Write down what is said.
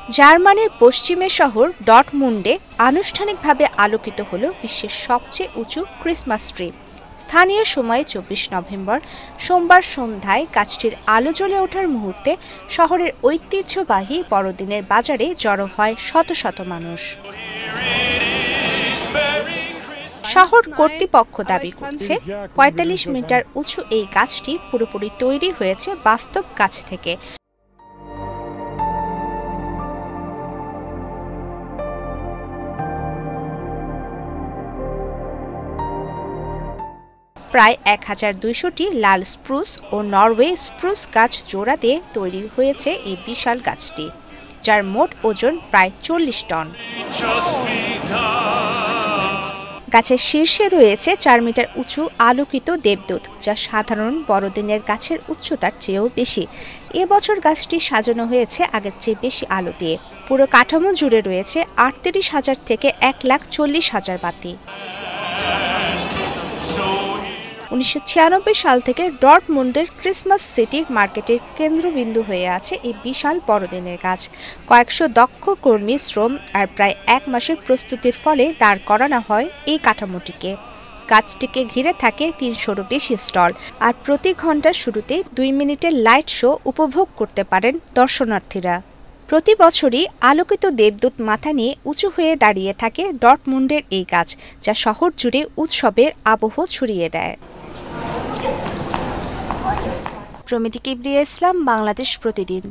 জার্মানির পশ্চিমের শহর ডর্টমুন্ডে আনুষ্ঠানিকভাবে আলোকিত হলো বিশ্বের সবচেয়ে উঁচু ক্রিসমাস ট্রি। স্থানীয় সময়ে ২৪ নভেম্বর সোমবার সন্ধ্যায় গাছটির আলো জ্বলে ওঠার মুহূর্তে শহরের ঐতিহ্যবাহী বড়দিনের বাজারে জড়ো হয় শত শত মানুষ। শহর কর্তৃপক্ষ দাবি করছে ৪৫ মিটার উঁচু এই গাছটি পুরোপুরি তৈরি হয়েছে বাস্তব গাছ থেকে। প্রায় ১,২০০টি লাল স্প্রুস ও নরওয়ে স্প্রুস গাছ জোড়া দিয়ে তৈরি হয়েছে এই বিশাল গাছটি, যার মোট ওজন প্রায় ৪০ টন। গাছের শীর্ষে রয়েছে ৪ মিটার উঁচু আলোকিত দেবদূত, যা সাধারণ বড়দিনের গাছের উচ্চতার চেয়েও বেশি। এবছর গাছটি সাজানো হয়েছে আগের চেয়ে বেশি আলো দিয়ে। পুরো কাঠামো জুড়ে রয়েছে ৩৮,০০০ থেকে ১,৪০,০০০ বাতি। ১৯৯৬ সাল থেকে ডর্টমুন্ডের ক্রিসমাস সিটি মার্কেটের কেন্দ্রবিন্দু হয়ে আছে এই বিশাল বড়দিনের গাছ। কয়েকশো দক্ষ কর্মী শ্রম আর প্রায় ১ মাসের প্রস্তুতির ফলে দাঁড় করানো হয় এই কাঠামোটিকে। গাছটিকে ঘিরে থাকে ৩০০রও বেশি স্টল, আর প্রতি ঘন্টার শুরুতে ২ মিনিটের লাইট শো উপভোগ করতে পারেন দর্শনার্থীরা। প্রতি বছরই আলোকিত দেবদূত মাথা নিয়ে উঁচু হয়ে দাঁড়িয়ে থাকে ডর্টমুন্ডের এই গাছ, যা শহর জুড়ে উৎসবের আবহ ছড়িয়ে দেয়। প্রমিতি কিবরিয়া ইসলাম, বাংলাদেশ প্রতিদিন।